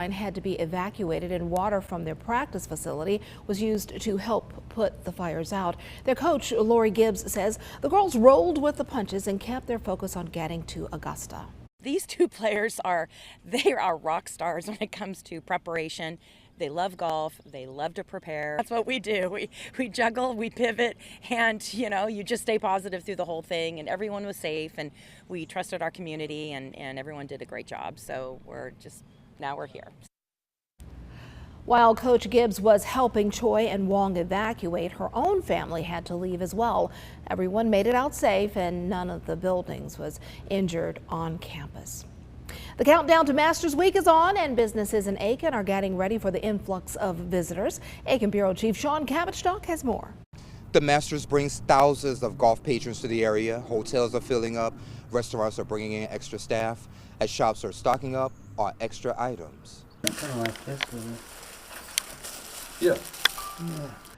Had to be evacuated, and water from their practice facility was used to help put the fires out. Their coach, Lori Gibbs, says the girls rolled with the punches and kept their focus on getting to Augusta. These two players are rock stars when it comes to preparation. They love golf. They love to prepare. That's what we do. We juggle, we pivot, and you just stay positive through the whole thing. And everyone was safe, and we trusted our community, and everyone did a great job. So now we're here. While Coach Gibbs was helping Choi and Wong evacuate, her own family had to leave as well. Everyone made it out safe, and none of the buildings was injured on campus. The countdown to Masters Week is on, and businesses in Aiken are getting ready for the influx of visitors. Aiken Bureau Chief Sean Cabbage has more. The Masters brings thousands of golf patrons to the area. Hotels are filling up, restaurants are bringing in extra staff, as shops are stocking up on extra items. Kind of like this, yeah.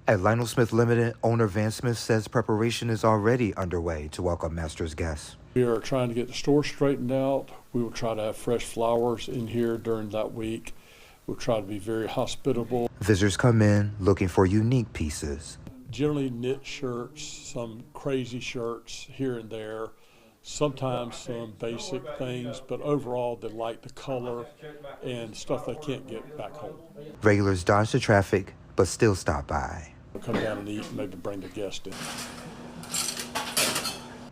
At Lionel Smith Limited, owner Van Smith says preparation is already underway to welcome Masters guests. We are trying to get the store straightened out. We will try to have fresh flowers in here during that week. We'll try to be very hospitable. Visitors come in looking for unique pieces. Generally knit shirts, some crazy shirts here and there, sometimes some basic things, but overall they like the color and stuff they can't get back home. Regulars dodge the traffic, but still stop by. They'll come down and eat and maybe bring the guest in.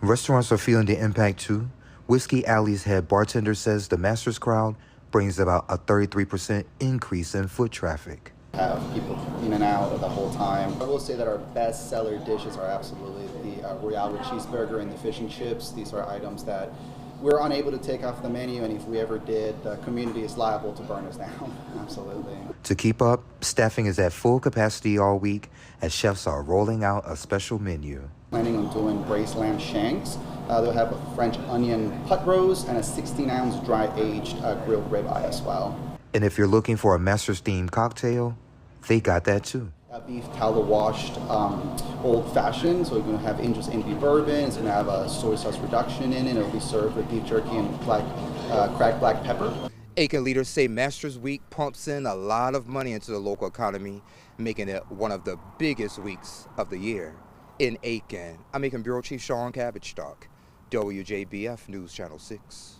Restaurants are feeling the impact too. Whiskey Alley's head bartender says the Masters crowd brings about a 33% increase in foot traffic. Have people in and out the whole time. I will say that our best seller dishes are absolutely the Royale with cheeseburger and the fish and chips. These are items that we're unable to take off the menu, and if we ever did, the community is liable to burn us down. Absolutely. To keep up, staffing is at full capacity all week as chefs are rolling out a special menu. Planning on doing braised lamb shanks. They'll have a French onion pot roast and a 16-ounce dry-aged grilled ribeye as well. And if you're looking for a Masters-themed cocktail, they got that too. Beef tallow washed old fashioned, so you're going to have Angel's Envy bourbon. It's going to have a soy sauce reduction in it. It'll be served with beef jerky and cracked black pepper. Aiken leaders say Masters Week pumps in a lot of money into the local economy, making it one of the biggest weeks of the year. In Aiken, I'm Aiken Bureau Chief Sean Cabbage, WJBF News Channel 6.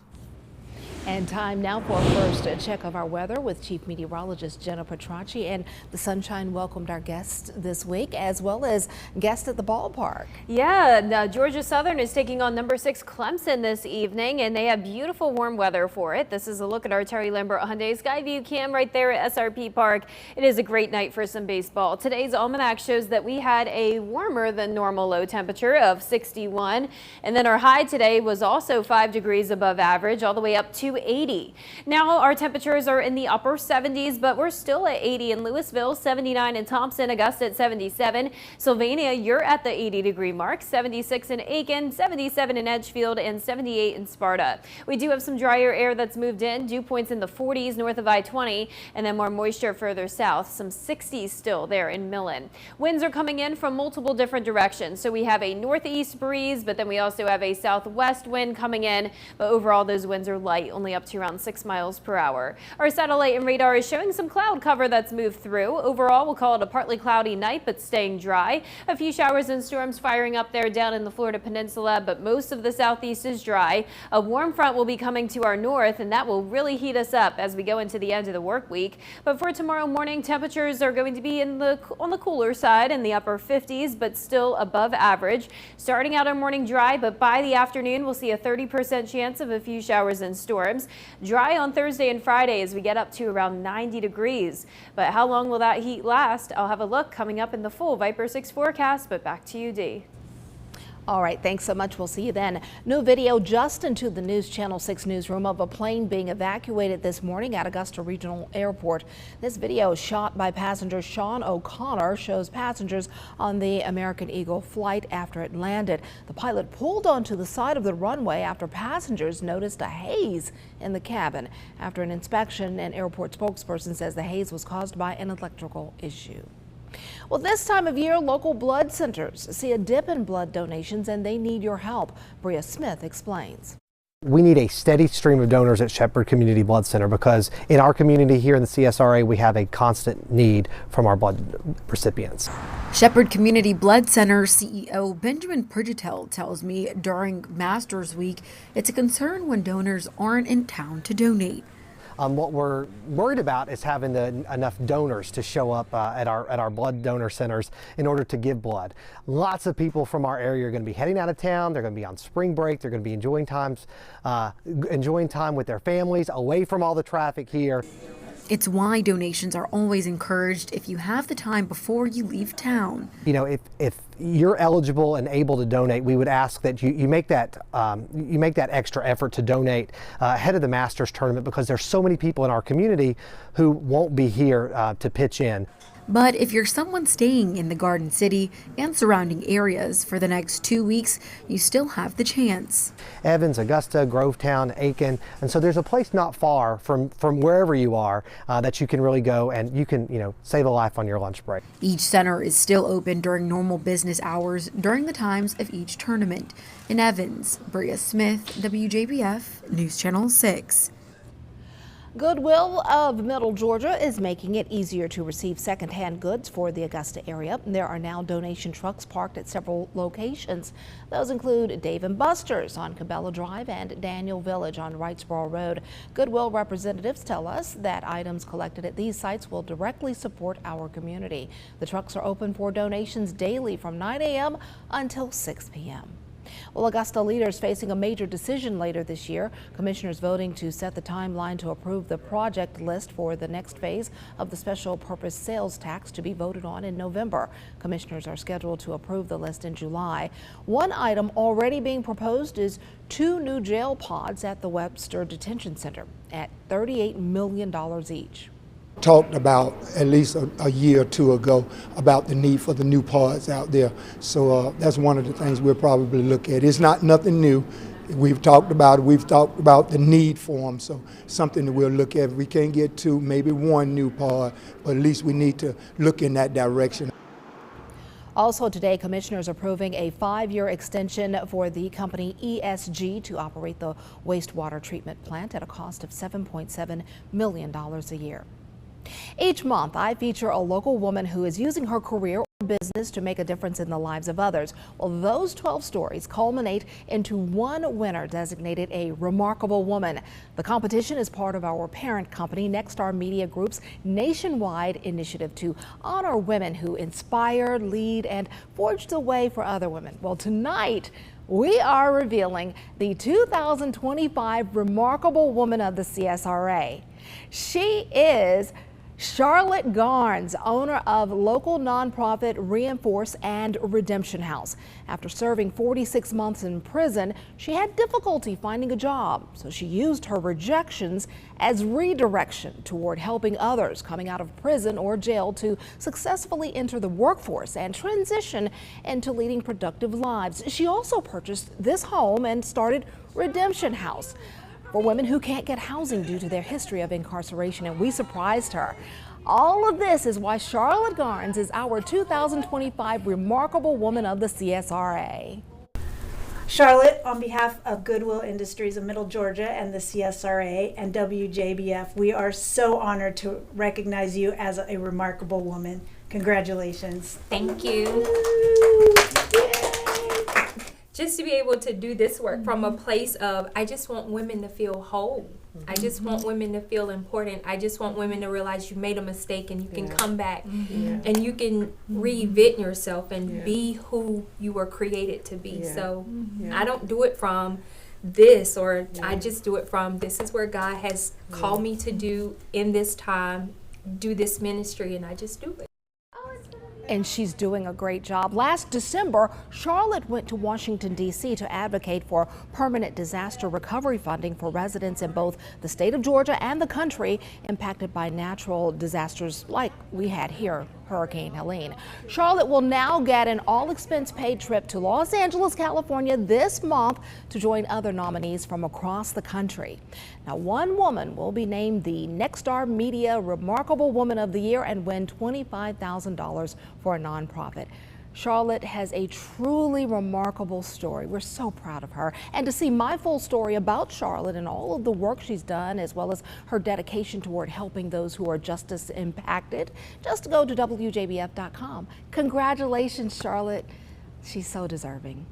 And time now for a first check of our weather with Chief Meteorologist Jenna Petracci. And the sunshine welcomed our guests this week, as well as guests at the ballpark. Yeah, Georgia Southern is taking on number 6 Clemson this evening, and they have beautiful warm weather for it. This is a look at our Terry Lambert Hyundai Skyview cam right there at SRP Park. It is a great night for some baseball. Today's almanac shows that we had a warmer than normal low temperature of 61, and then our high today was also 5 degrees above average, all the way up to 80. Now our temperatures are in the upper 70s, but we're still at 80 in Louisville, 79 in Thompson, Augusta at 77. Sylvania, you're at the 80-degree mark, 76 in Aiken, 77 in Edgefield, and 78 in Sparta. We do have some drier air that's moved in, dew points in the 40s north of I-20, and then more moisture further south, some 60s still there in Millen. Winds are coming in from multiple different directions, so we have a northeast breeze, but then we also have a southwest wind coming in, but overall those winds are light, only up to around 6 miles per hour. Our satellite and radar is showing some cloud cover that's moved through. Overall, we'll call it a partly cloudy night, but staying dry. A few showers and storms firing up there down in the Florida Peninsula, but most of the southeast is dry. A warm front will be coming to our north, and that will really heat us up as we go into the end of the work week. But for tomorrow morning, temperatures are going to be on the cooler side in the upper 50s, but still above average. Starting out our morning dry, but by the afternoon, we'll see a 30% chance of a few showers and storms. Dry on Thursday and Friday as we get up to around 90 degrees. But how long will that heat last? I'll have a look coming up in the full Viper 6 forecast, but back to you, Dee. All right, thanks so much. We'll see you then. New video just into the News Channel 6 newsroom of a plane being evacuated this morning at Augusta Regional Airport. This video, shot by passenger Sean O'Connor, shows passengers on the American Eagle flight after it landed. The pilot pulled onto the side of the runway after passengers noticed a haze in the cabin. After an inspection, an airport spokesperson says the haze was caused by an electrical issue. Well, this time of year, local blood centers see a dip in blood donations, and they need your help. Bria Smith explains. We need a steady stream of donors at Shepherd Community Blood Center because in our community here in the CSRA, we have a constant need from our blood recipients. Shepherd Community Blood Center CEO Benjamin Pridgetel tells me during Masters Week, it's a concern when donors aren't in town to donate. What we're worried about is having enough donors to show up at our blood donor centers in order to give blood. Lots of people from our area are going to be heading out of town. They're going to be on spring break. They're going to be enjoying time with their families, away from all the traffic here. It's why donations are always encouraged if you have the time before you leave town. You know, if you're eligible and able to donate, we would ask that you make that extra effort to donate ahead of the Masters tournament because there's so many people in our community who won't be here to pitch in. But if you're someone staying in the Garden City and surrounding areas for the next 2 weeks, you still have the chance. Evans, Augusta, Grovetown, Aiken, and so there's a place not far from wherever you are that you can really go and you can save a life on your lunch break. Each center is still open during normal business hours during the times of each tournament. In Evans, Bria Smith, WJBF, News Channel 6. Goodwill of Middle Georgia is making it easier to receive secondhand goods for the Augusta area. There are now donation trucks parked at several locations. Those include Dave & Buster's on Cabela Drive and Daniel Village on Wrightsboro Road. Goodwill representatives tell us that items collected at these sites will directly support our community. The trucks are open for donations daily from 9 a.m. until 6 p.m. Well, Augusta leaders facing a major decision later this year. Commissioners voting to set the timeline to approve the project list for the next phase of the special purpose sales tax to be voted on in November. Commissioners are scheduled to approve the list in July. One item already being proposed is 2 new jail pods at the Webster Detention Center at $38 million each. Talked about at least a year or two ago about the need for the new pods out there. So that's one of the things we'll probably look at. It's not nothing new. We've talked about it. We've talked about the need for them. So something that we'll look at. We can't get 2, maybe 1 new pod, but at least we need to look in that direction. Also today, commissioners approving a 5-year extension for the company ESG to operate the wastewater treatment plant at a cost of $7.7 million a year. Each month, I feature a local woman who is using her career or business to make a difference in the lives of others. Well, those 12 stories culminate into one winner designated a remarkable woman. The competition is part of our parent company, Nexstar Media Group's nationwide initiative to honor women who inspire, lead, and forge the way for other women. Well, tonight, we are revealing the 2025 Remarkable Woman of the CSRA. She is Charlotte Garnes, owner of local nonprofit Reinforce and Redemption House. After serving 46 months in prison, she had difficulty finding a job, so she used her rejections as redirection toward helping others coming out of prison or jail to successfully enter the workforce and transition into leading productive lives. She also purchased this home and started Redemption House for women who can't get housing due to their history of incarceration, and we surprised her. All of this is why Charlotte Garnes is our 2025 Remarkable Woman of the CSRA. Charlotte, on behalf of Goodwill Industries of Middle Georgia and the CSRA and WJBF, we are so honored to recognize you as a remarkable woman. Congratulations. Thank you. Just to be able to do this work from a place of, I just want women to feel whole. I just want women to feel important. I just want women to realize you made a mistake and you can come back and you can reinvent yourself and be who you were created to be. So I don't do it from this, or I just do it from, this is where God has called me to do in this time, do this ministry, and I just do it. And she's doing a great job. Last December, Charlotte went to Washington, D.C. to advocate for permanent disaster recovery funding for residents in both the state of Georgia and the country impacted by natural disasters like we had here, Hurricane Helene. Charlotte will now get an all-expense-paid trip to Los Angeles, California this month to join other nominees from across the country. Now, one woman will be named the Nexstar Media Remarkable Woman of the Year and win $25,000 for a nonprofit. Charlotte has a truly remarkable story. We're so proud of her. And to see my full story about Charlotte and all of the work she's done, as well as her dedication toward helping those who are justice impacted, just go to WJBF.com. Congratulations, Charlotte. She's so deserving.